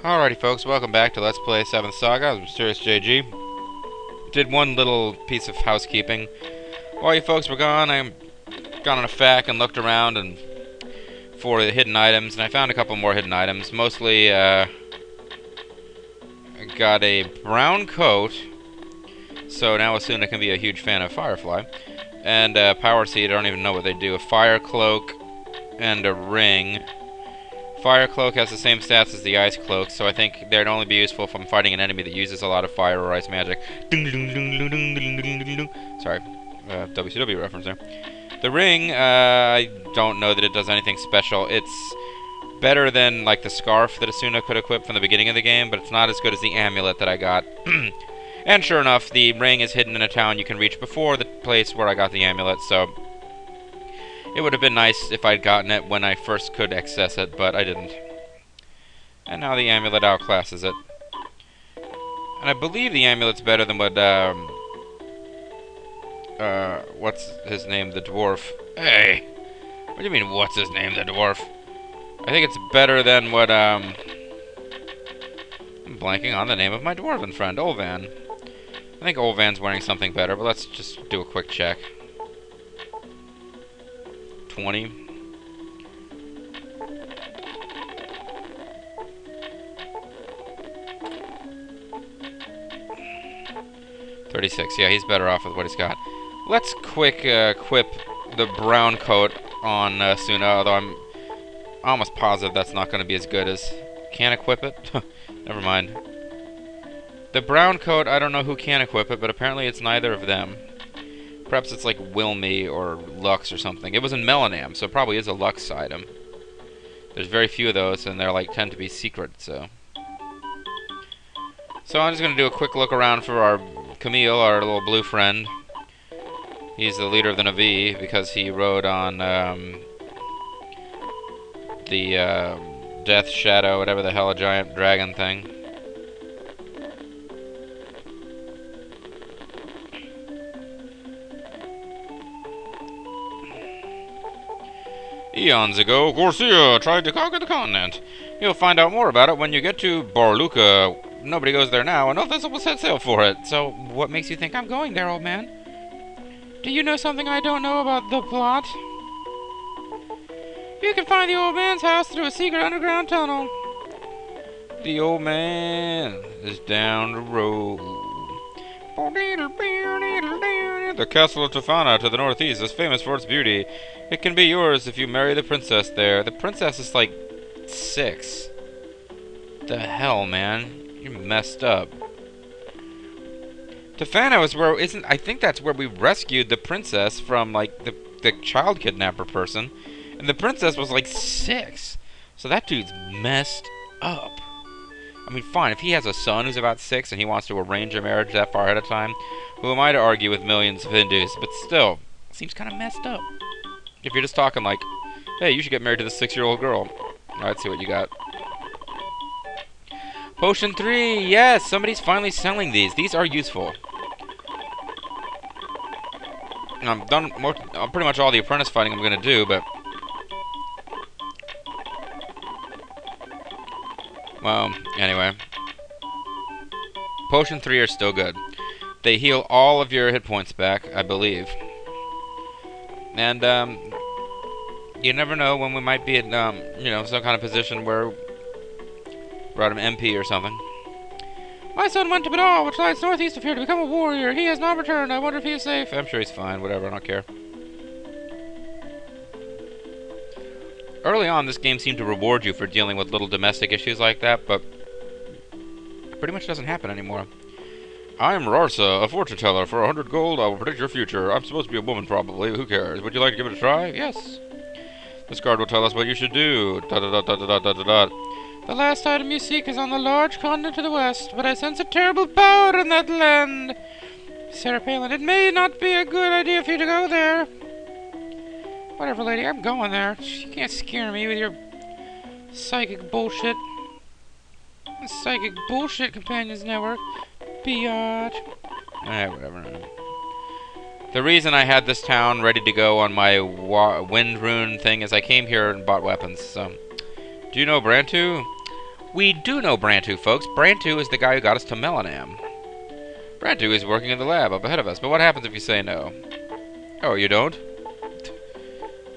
Alrighty folks, welcome back to Let's Play 7th Saga. I'm Mysterious JG. Did one little piece of housekeeping. While you folks were gone, I gone on a FAQ and looked around and for the hidden items, and I found a couple more hidden items. Mostly, I got a brown coat, so now Asuna can be a huge fan of Firefly. And Power Seed, I don't even know what they do. A fire cloak and a ring. Fire Cloak has the same stats as the Ice Cloak, so I think they'd only be useful if I'm fighting an enemy that uses a lot of fire or ice magic. Sorry, WCW reference there. The ring, I don't know that it does anything special. It's better than, like, the scarf that Asuna could equip from the beginning of the game, but it's not as good as the amulet that I got. And sure enough, the ring is hidden in a town you can reach before the place where I got the amulet, so it would have been nice if I'd gotten it when I first could access it, but I didn't. And now the amulet outclasses it. And I believe the amulet's better than what, what's his name, the dwarf? Hey! What do you mean, what's his name, the dwarf? I think it's better than what, I'm blanking on the name of my dwarven friend, Olvan. I think Olvan's wearing something better, but let's just do a quick check. 20. $36. Yeah, he's better off with what he's got. Let's quick equip the brown coat on Suna, although I'm almost positive that's not going to be as good as... Can't equip it? Never mind. The brown coat, I don't know who can equip it, but apparently it's neither of them. Perhaps it's like Wilmy or Lux or something. It was in Melanam, so it probably is a Lux item. There's very few of those, and they're like tend to be secret, so. So I'm just gonna do a quick look around for our Camille, our little blue friend. He's the leader of the Navi because he rode on the Death Shadow, whatever the hell, a giant dragon thing. Eons ago, Gorcia tried to conquer the continent. You'll find out more about it when you get to Barluca. Nobody goes there now, and no vessel will set sail for it. So, what makes you think I'm going there, old man? Do you know something I don't know about the plot? You can find the old man's house through a secret underground tunnel. The old man is down the road. The castle of Tofana to the northeast is famous for its beauty. It can be yours if you marry the princess there. The princess is like 6. The hell, man? You're messed up. Tofana is where I think that's where we rescued the princess from like the child kidnapper person. And the princess was like 6. So that dude's messed up. I mean, fine, if he has a son who's about 6 and he wants to arrange a marriage that far ahead of time, who am I to argue with millions of Hindus? But still, seems kind of messed up. If you're just talking like, hey, you should get married to this 6-year-old girl. Let's see what you got. Potion 3! Yes! Somebody's finally selling these. These are useful. I'm done pretty much all the apprentice fighting I'm going to do, but... Well, anyway. Potion 3 are still good. They heal all of your hit points back, I believe. And, you never know when we might be in, you know, some kind of position where we're at an MP or something. My son went to Badal, which lies northeast of here, to become a warrior. He has not returned. I wonder if he is safe. I'm sure he's fine. Whatever, I don't care. Early on, this game seemed to reward you for dealing with little domestic issues like that, but it pretty much doesn't happen anymore. I am Rarsa, a fortune teller. For 100 gold, I will predict your future. I'm supposed to be a woman, probably. Who cares? Would you like to give it a try? Yes. This card will tell us what you should do. The last item you seek is on the large continent to the west, but I sense a terrible power in that land. Sarah Palin, it may not be a good idea for you to go there. Whatever, lady, I'm going there. You can't scare me with your psychic bullshit. Psychic bullshit companions network. Biatch. Whatever. The reason I had this town ready to go on my wind rune thing is I came here and bought weapons, so... Do you know Brantu? We do know Brantu, folks. Brantu is the guy who got us to Melanam. Brantu is working in the lab up ahead of us, but what happens if you say no? Oh, you don't?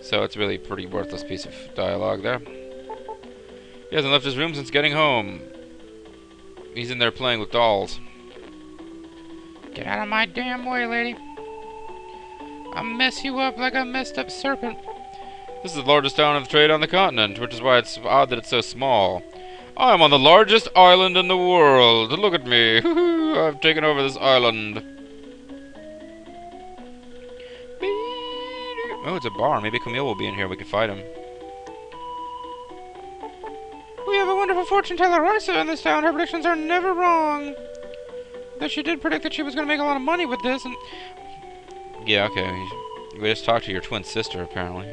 So it's really a pretty worthless piece of dialogue there. He hasn't left his room since getting home. He's in there playing with dolls. Get out of my damn way, lady. I'll mess you up like a messed up serpent. This is the largest town of trade on the continent, which is why it's odd that it's so small. I'm on the largest island in the world. Look at me. I've taken over this island. Oh, it's a bar. Maybe Camille will be in here. We can fight him. We have a wonderful fortune teller, Risa, in this town. Her predictions are never wrong. Though she did predict that she was going to make a lot of money with this, and... Yeah, okay. We just talked to your twin sister, apparently.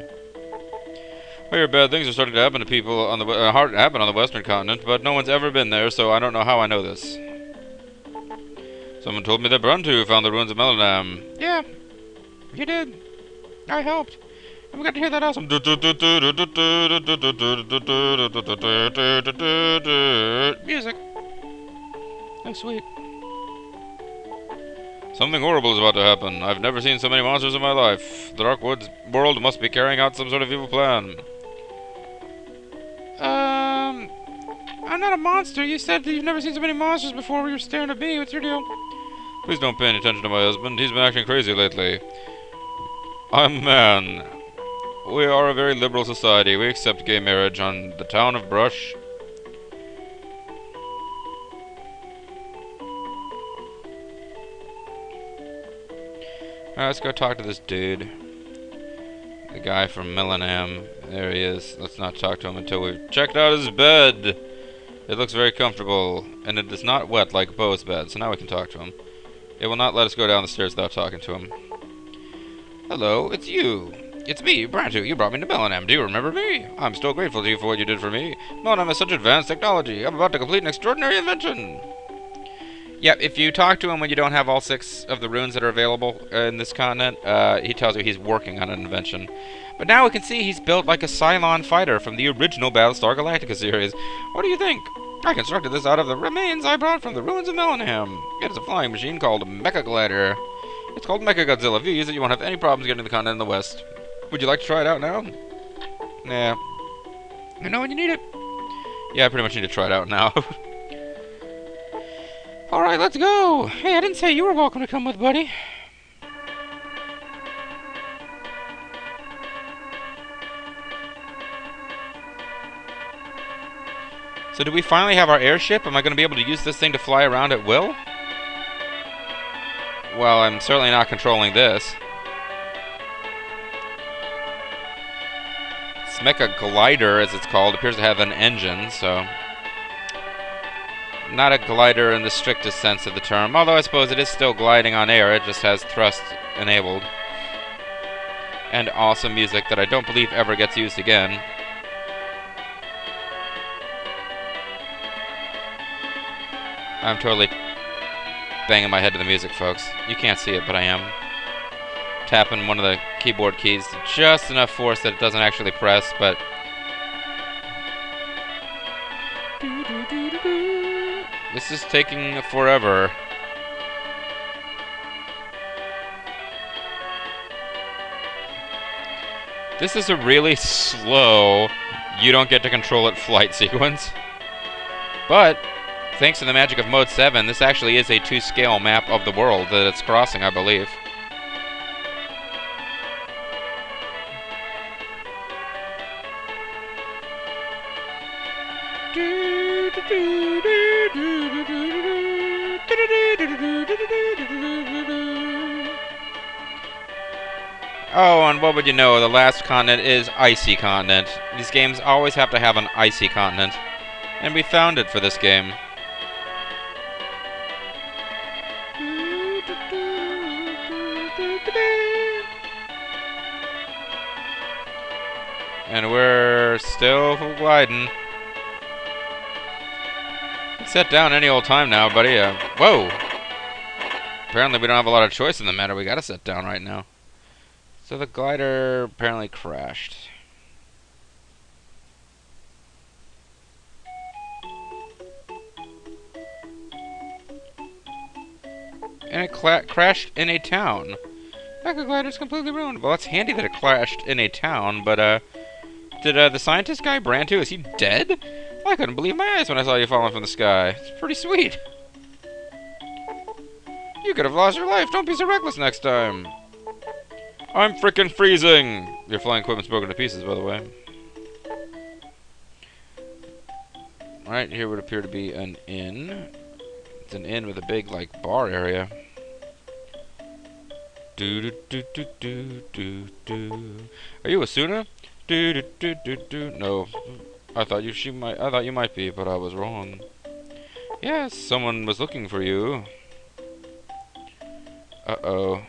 I hear bad things are starting to happen to people on the happen on the Western continent, but no one's ever been there, so I don't know how I know this. Someone told me that Brantu found the ruins of Melanam. Yeah, he did. I helped. And we got to hear that awesome music. Oh, sweet. Something horrible is about to happen. I've never seen so many monsters in my life. The Dark Woods world must be carrying out some sort of evil plan. I'm not a monster. You said that you've never seen so many monsters before. You were staring at me. What's your deal? Please don't pay any attention to my husband. He's been acting crazy lately. I'm a man. We are a very liberal society. We accept gay marriage on the town of Brush. Alright, let's go talk to this dude. The guy from Melanam. There he is. Let's not talk to him until we've checked out his bed. It looks very comfortable, and it is not wet like Bo's bed, so now we can talk to him. It will not let us go down the stairs without talking to him. Hello, it's you. It's me, Brantu. You brought me to Melanam. Do you remember me? I'm still grateful to you for what you did for me. Melanam has such advanced technology. I'm about to complete an extraordinary invention. Yep, if you talk to him when you don't have all 6 of the runes that are available in this continent, he tells you he's working on an invention. But now we can see he's built like a Cylon fighter from the original Battlestar Galactica series. What do you think? I constructed this out of the remains I brought from the ruins of Melanam. It is a flying machine called Mecha Glider. It's called Mecha Godzilla. If you use it, you won't have any problems getting to the continent in the west. Would you like to try it out now? Nah. You know when you need it. Yeah, I pretty much need to try it out now. Alright, let's go! Hey, I didn't say you were welcome to come with, buddy. So do we finally have our airship? Am I going to be able to use this thing to fly around at will? Well, I'm certainly not controlling this. This Mecha Glider, as it's called, appears to have an engine, so... Not a glider in the strictest sense of the term, although I suppose it is still gliding on air, it just has thrust enabled. And awesome music that I don't believe ever gets used again. I'm totally banging my head to the music, folks. You can't see it, but I am. Tapping one of the keyboard keys to just enough force that it doesn't actually press, but... This is taking forever. This is a really slow, you don't get to control it flight sequence. But, thanks to the magic of Mode 7, this actually is a 2-scale map of the world that it's crossing, I believe. Oh, and what would you know, the last continent is Icy Continent. These games always have to have an icy continent. And we found it for this game. And we're still gliding. Set down any old time now, buddy. Whoa! Apparently we don't have a lot of choice in the matter. We gotta set down right now. So the glider apparently crashed. And it crashed in a town. Mecha glider's completely ruined. Well, that's handy that it crashed in a town, but, did, the scientist guy, Brantu, is he dead? I couldn't believe my eyes when I saw you falling from the sky. It's pretty sweet. You could have lost your life. Don't be so reckless next time. I'm frickin' freezing. Your flying equipment's broken to pieces, by the way. Alright, here would appear to be an inn. It's an inn with a big, like, bar area. Do do do do do do do. Are you Asuna? Do do do do do. No, I thought you might be, but I was wrong. Yes, someone was looking for you. Uh-oh.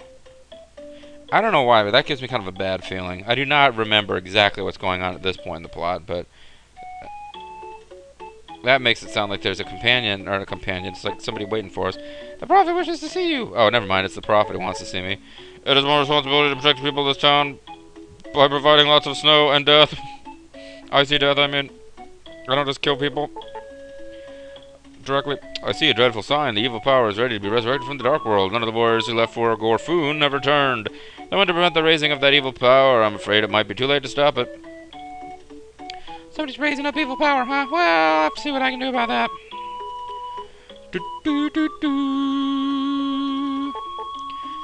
I don't know why, but that gives me kind of a bad feeling. I do not remember exactly what's going on at this point in the plot, but that makes it sound like there's a companion, or a companion, it's like somebody waiting for us. The Prophet wishes to see you! Oh, never mind, it's the Prophet who wants to see me. It is my responsibility to protect the people of this town by providing lots of snow and death. I see death, I mean. I don't just kill people directly. I see a dreadful sign. The evil power is ready to be resurrected from the dark world. None of the warriors who left for Gorfoon have returned. I want to prevent the raising of that evil power. I'm afraid it might be too late to stop it. Somebody's raising up evil power, huh? Well, I'll have to see what I can do about that.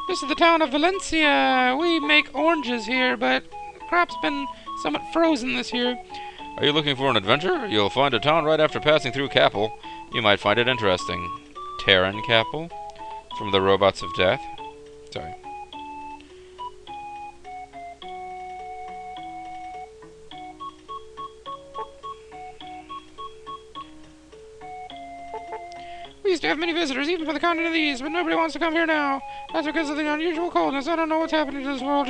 This is the town of Valencia. We make oranges here, but the crop's been somewhat frozen this year. Are you looking for an adventure? You'll find a town right after passing through Capel. You might find it interesting. Terran Capel? From the Robots of Death? Sorry. We used to have many visitors, even for the continent of the East, but nobody wants to come here now. That's because of the unusual coldness. I don't know what's happening to this world.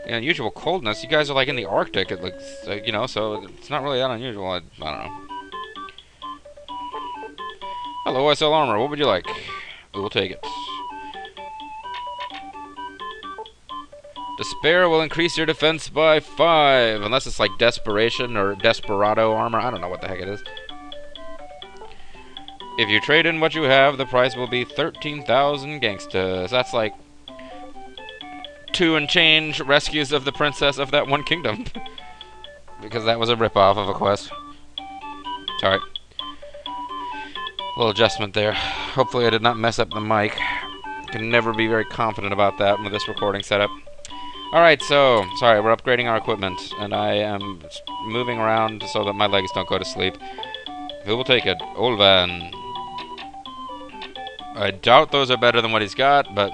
The unusual coldness? You guys are like in the Arctic, it looks, you know, so it's not really that unusual. I don't know. Hello, I sell armor. What would you like? We will take it. Despair will increase your defense by 5, unless it's like desperation or desperado armor. I don't know what the heck it is. If you trade in what you have, the price will be 13,000 gangstas. That's like 2 and change rescues of the princess of that one kingdom. Because that was a ripoff of a quest. Sorry. A little adjustment there. Hopefully I did not mess up the mic. Can never be very confident about that with this recording setup. Alright, so, sorry, we're upgrading our equipment, and I am moving around so that my legs don't go to sleep. Who will take it? Olvan. I doubt those are better than what he's got, but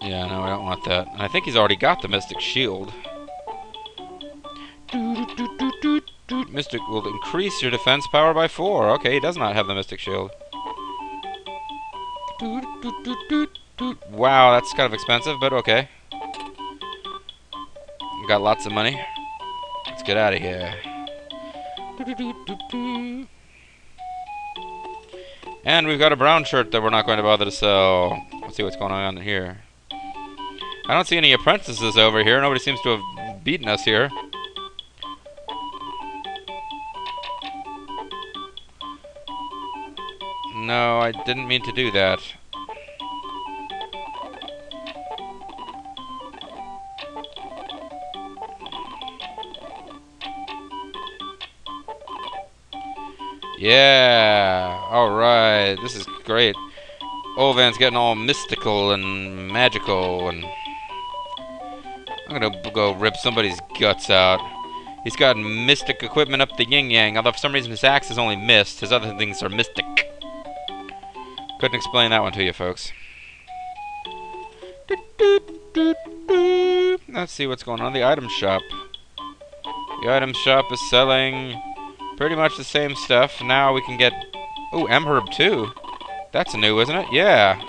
yeah, no, I don't want that. And I think he's already got the Mystic Shield. Mystic will increase your defense power by 4. Okay, he does not have the Mystic Shield. Wow, that's kind of expensive, but okay. Got lots of money. Let's get out of here. And we've got a brown shirt that we're not going to bother to sell. Let's see what's going on in here. I don't see any apprentices over here. Nobody seems to have beaten us here. No, I didn't mean to do that. Yeah, alright, this is great. Olvan's getting all mystical and magical, and I'm gonna go rip somebody's guts out. He's got mystic equipment up the yin-yang, although for some reason his axe is only mist, his other things are mystic. Couldn't explain that one to you, folks. Let's see what's going on in the item shop. The item shop is selling pretty much the same stuff. Now we can get... Ooh, M-Herb too. That's new, isn't it? Yeah.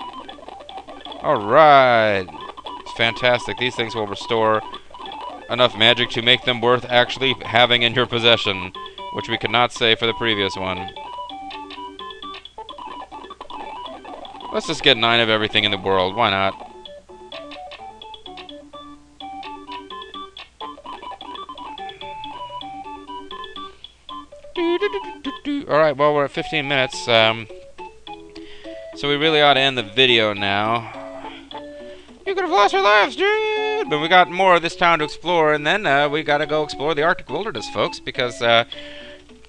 Alright. It's fantastic. These things will restore enough magic to make them worth actually having in your possession, which we could not say for the previous one. Let's just get 9 of everything in the world. Why not? Alright, well, we're at 15 minutes. So we really ought to end the video now. You could have lost your lives, dude! But we got more of this town to explore, and then we gotta go explore the Arctic wilderness, folks, because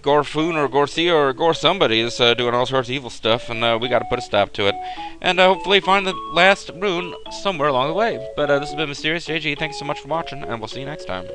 Gorfoon or Gorcia or Gore somebody is doing all sorts of evil stuff, and we gotta put a stop to it. And hopefully find the last rune somewhere along the way. But this has been Mysterious JG. Thank you so much for watching, and we'll see you next time.